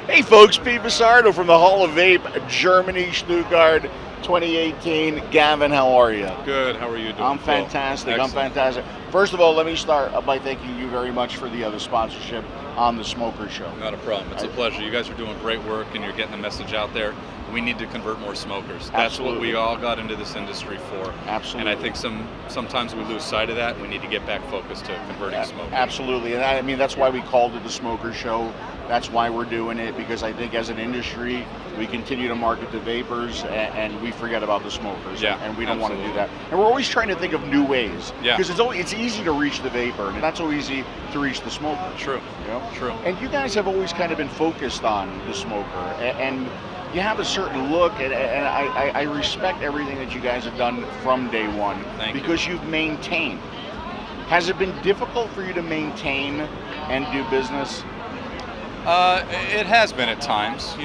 Hey folks, Pete Basardo from the Hall of Vape, Germany, Stuttgart, 2018. Gavin, how are you? Good. How are you doing? I'm fantastic. Phil? I'm fantastic. First of all, let me start by thanking you very much for the other sponsorship on the Smoker Show. Not a problem. It's a pleasure. You guys are doing great work and you're getting the message out there. We need to convert more smokers. That's Absolutely. what we all got into this industry for. Absolutely. And I think sometimes we lose sight of that. We need to get back focused to converting smokers. Absolutely, and I mean that's why we called it the Smoker Show. That's why we're doing it, because I think as an industry, we continue to market the vapors and we forget about the smokers. Yeah, and we don't want to do absolutely. that. And we're always trying to think of new ways. Yeah. Because it's easy to reach the vapor, and it's not so easy to reach the smoker. True. You know? True. And you guys have always kind of been focused on the smoker, and you have a certain look, and I respect everything that you guys have done from day one. Thank you. Because you've maintained. Has it been difficult for you to maintain and do business? It has been at times,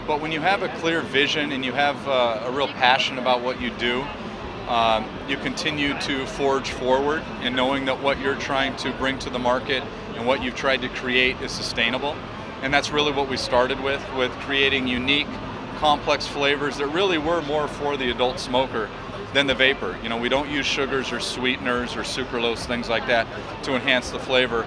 but when you have a clear vision and you have a real passion about what you do, you continue to forge forward in knowing that what you're trying to bring to the market and what you've tried to create is sustainable. And that's really what we started with creating unique, complex flavors that really were more for the adult smoker than the vapor. We don't use sugars or sweeteners or sucralose, things like that, to enhance the flavor.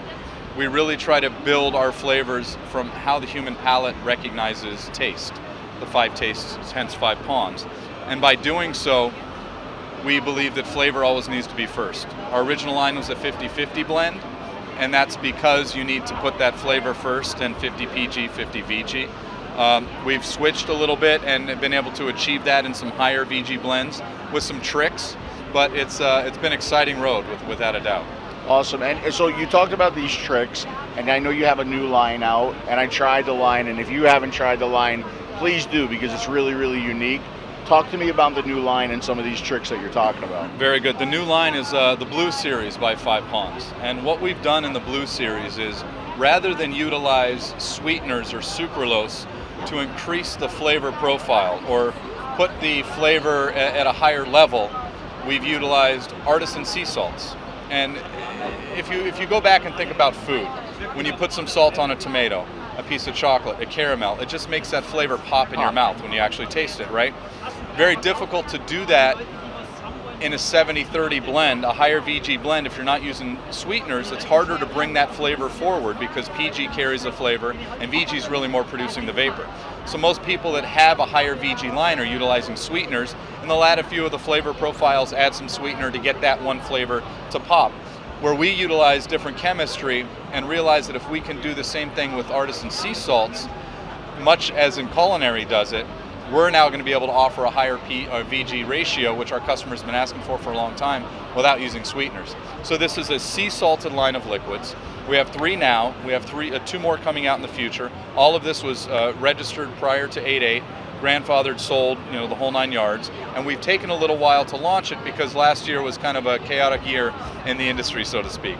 We really try to build our flavors from how the human palate recognizes taste, the 5 tastes, hence 5 pawns. And by doing so, we believe that flavor always needs to be first. Our original line was a 50-50 blend, and that's because you need to put that flavor first, and 50 PG, 50 VG. We've switched a little bit and been able to achieve that in some higher VG blends with some tricks, but it's been an exciting road without a doubt. Awesome. And so you talked about these tricks, and I know you have a new line out, and I tried the line, and if you haven't tried the line, please do, because it's really, really unique. Talk to me about the new line and some of these tricks that you're talking about. Very good. The new line is the Blue Series by 5 Pawns. And what we've done in the Blue Series is, rather than utilize sweeteners or sucralose to increase the flavor profile or put the flavor at a higher level, we've utilized artisan sea salts. And if you go back and think about food, when you put some salt on a tomato, a piece of chocolate, a caramel, it just makes that flavor pop in your mouth when you actually taste it, right? Very difficult to do that in a 70-30 blend, a higher VG blend. If you're not using sweeteners, it's harder to bring that flavor forward because PG carries the flavor and VG is really more producing the vapor. So most people that have a higher VG line are utilizing sweeteners, and they'll add a few of the flavor profiles, add some sweetener to get that one flavor to pop. Where we utilize different chemistry and realize that if we can do the same thing with artisan sea salts, much as in culinary does it, we're now going to be able to offer a higher VG ratio, which our customers have been asking for a long time, without using sweeteners. So this is a sea salted line of liquids. We have 3 now. We have 2 more coming out in the future. All of this was registered prior to 8/8, grandfathered, sold, the whole 9 yards. And we've taken a little while to launch it because last year was kind of a chaotic year in the industry, so to speak.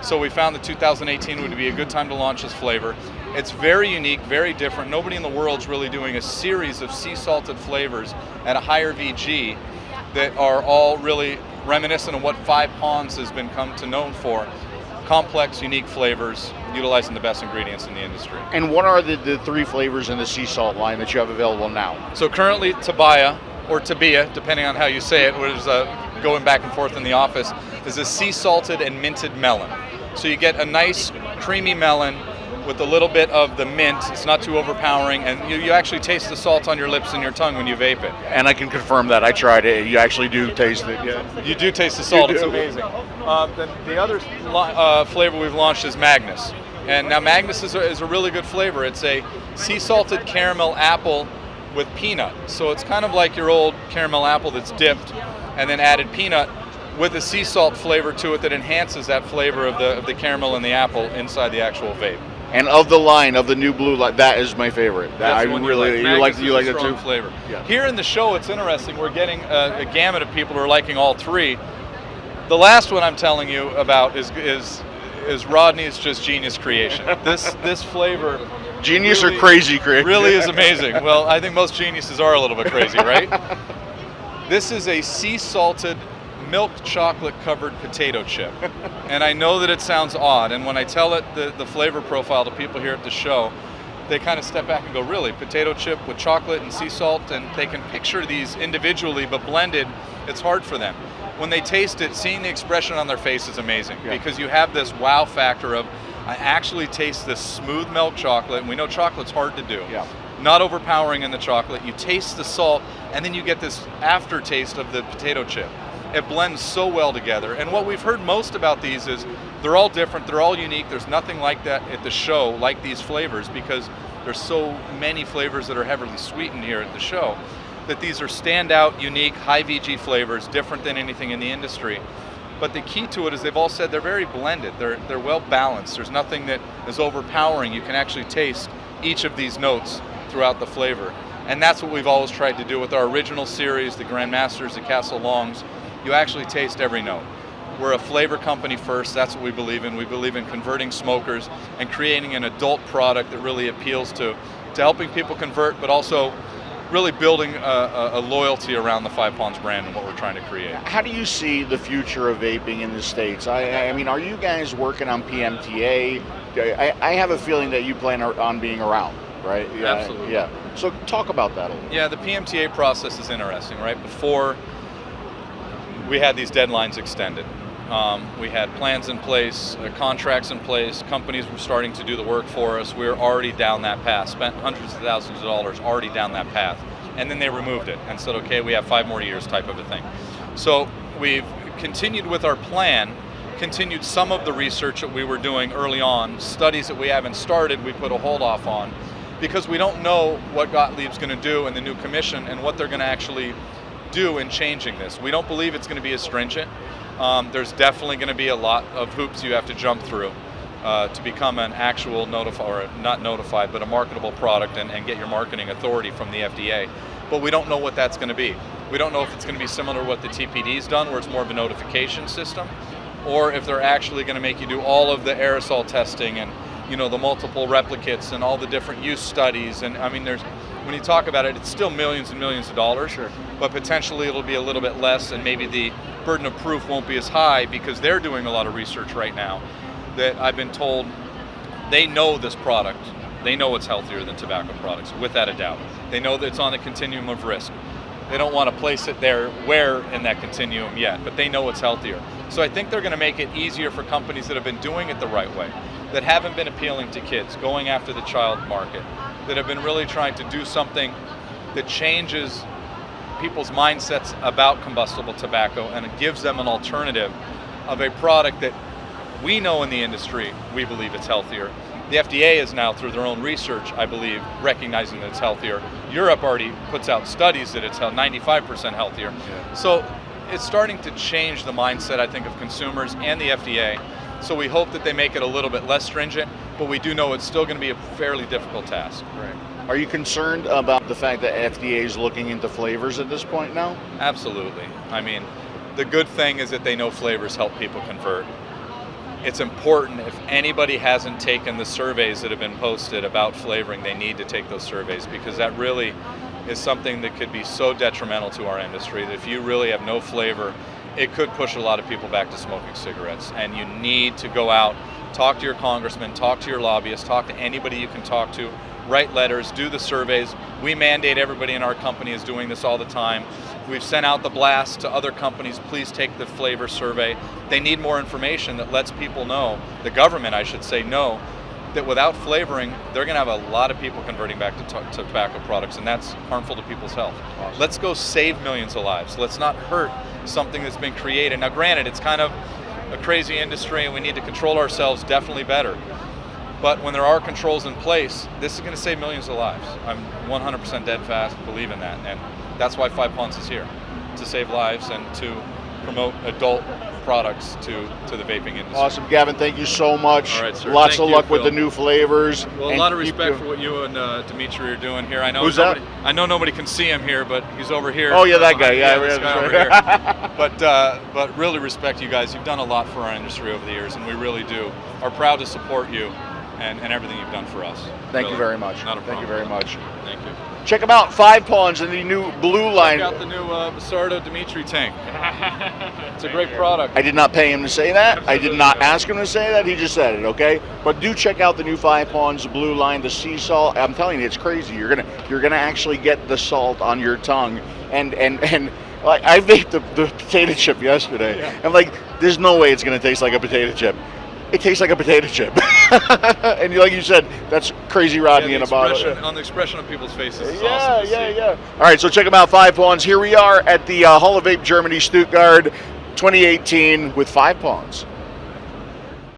So we found that 2018 would be a good time to launch this flavor. It's very unique, very different. Nobody in the world's really doing a series of sea salted flavors at a higher VG that are all really reminiscent of what 5 Pawns has been come to known for. Complex, unique flavors, utilizing the best ingredients in the industry. And what are the 3 flavors in the sea salt line that you have available now? So currently Tabaya, or Tabia, depending on how you say it, which is going back and forth in the office, is a sea salted and minted melon. So you get a nice creamy melon with a little bit of the mint. It's not too overpowering, and you actually taste the salt on your lips and your tongue when you vape it. And I can confirm that. I tried it. You actually do taste it. Yeah. You do taste the salt. You It's do. amazing. Then the other flavor we've launched is Magnus. And now Magnus is a really good flavor. It's a sea salted caramel apple with peanut. So it's kind of like your old caramel apple that's dipped and then added peanut with a sea salt flavor to it that enhances that flavor of the caramel and the apple inside the actual vape. And of the line, of the new blue line, that is my favorite. That's I the one really, Magnus you like is a that strong too? flavor. Yeah. Here in the show, it's interesting. We're getting a gamut of people who are liking all 3. The last one I'm telling you about is Rodney's just genius creation. This flavor, Genius really, or crazy crazy? really is amazing. Well, I think most geniuses are a little bit crazy, right? This is a sea salted milk chocolate covered potato chip. And I know that it sounds odd, and when I tell it the flavor profile to people here at the show, they kind of step back and go, really, potato chip with chocolate and sea salt, and they can picture these individually, but blended, it's hard for them. When they taste it, seeing the expression on their face is amazing, because you have this wow factor of, I actually taste this smooth milk chocolate, and we know chocolate's hard to do. Not overpowering in the chocolate, you taste the salt, and then you get this aftertaste of the potato chip. It blends so well together, and what we've heard most about these is they're all different, they're all unique. There's nothing like that at the show, like these flavors, because there's so many flavors that are heavily sweetened here at the show, that these are standout, unique, high VG flavors, different than anything in the industry. But the key to it is they've all said they're very blended, they're well balanced. There's nothing that is overpowering. You can actually taste each of these notes throughout the flavor. And that's what we've always tried to do with our original series, the Grandmasters, the Castle Longs. You actually taste every note. We're a flavor company first, that's what we believe in. We believe in converting smokers and creating an adult product that really appeals to helping people convert, but also really building a loyalty around the Five Ponds brand and what we're trying to create. How do you see the future of vaping in the States? I mean, are you guys working on PMTA? I have a feeling that you plan on being around, right? Absolutely. Yeah. So talk about that a little. Yeah, the PMTA process is interesting, right? Before we had these deadlines extended. We had plans in place, contracts in place, companies were starting to do the work for us. We were already down that path, spent hundreds of thousands of dollars already down that path. And then they removed it and said, okay, we have 5 more years type of a thing. So we've continued with our plan, continued some of the research that we were doing early on, studies that we haven't started, we put a hold off on, because we don't know what Gottlieb's going to do in the new commission and what they're going to actually do in changing this. We don't believe it's going to be as stringent. There's definitely going to be a lot of hoops you have to jump through to become an actual not notified, but a marketable product and get your marketing authority from the FDA. But we don't know what that's going to be. We don't know if it's going to be similar to what the TPD's done, where it's more of a notification system, or if they're actually going to make you do all of the aerosol testing and the multiple replicates and all the different use studies. And I mean, when you talk about it, it's still millions and millions of dollars, but potentially it'll be a little bit less, and maybe the burden of proof won't be as high, because they're doing a lot of research right now that I've been told they know this product. They know it's healthier than tobacco products, without a doubt. They know that it's on the continuum of risk. They don't want to place it there where in that continuum yet, but they know it's healthier. So I think they're going to make it easier for companies that have been doing it the right way, that haven't been appealing to kids, going after the child market, that have been really trying to do something that changes people's mindsets about combustible tobacco, and it gives them an alternative of a product that we know in the industry, we believe it's healthier. The FDA is now, through their own research, I believe, recognizing that it's healthier. Europe already puts out studies that it's 95% healthier. So it's starting to change the mindset, I think, of consumers and the FDA. So we hope that they make it a little bit less stringent, but we do know it's still going to be a fairly difficult task. Are you concerned about the fact that FDA is looking into flavors at this point now? Absolutely. I mean, the good thing is that they know flavors help people convert. It's important, if anybody hasn't taken the surveys that have been posted about flavoring, they need to take those surveys, because that really is something that could be so detrimental to our industry, that if you really have no flavor, it could push a lot of people back to smoking cigarettes. And you need to go out, talk to your congressman, talk to your lobbyists, talk to anybody you can talk to, write letters, do the surveys. We mandate everybody in our company is doing this all the time. We've sent out the blast to other companies, please take the flavor survey. They need more information that lets people know, the government I should say, know that without flavoring, they're going to have a lot of people converting back to tobacco products, and that's harmful to people's health. Awesome. Let's go save millions of lives. Let's not hurt something that's been created. Now granted, it's kind of a crazy industry and we need to control ourselves definitely better. But when there are controls in place, this is going to save millions of lives. I'm 100% dead fast believe in that, and that's why Five Ponds is here, to save lives and to promote adult products to the vaping industry. Awesome, Gavin, thank you so much. All right, sir. Lots of luck Phil. with the new flavors. Well, a lot of respect for what you and Dimitri are doing here. I know Who's nobody, that? I know nobody can see him here, but he's over here. Oh yeah, that guy. Yeah, this guy over here. But really respect you guys. You've done a lot for our industry over the years, and we really do are proud to support you and everything you've done for us. Thank you very much. Not a problem. Thank you very much. Thank you. Check them out, Five Pawns and the new blue line. Check out the new Basardo Dimitri tank. It's a great product. I did not pay him to say that. I did not ask him to say that. He just said it, okay? But do check out the new Five Pawns blue line, the sea salt. I'm telling you, it's crazy. You're gonna actually get the salt on your tongue. And like, I vaped the potato chip yesterday. Yeah. I'm like, there's no way it's gonna taste like a potato chip. It tastes like a potato chip. And like you said, that's Crazy Rodney in a bottle. On the expression of people's faces is Yeah, awesome to see. yeah. All right, so check them out, Five Pawns. Here we are at the Hall of Vape Germany, Stuttgart, 2018 with Five Pawns.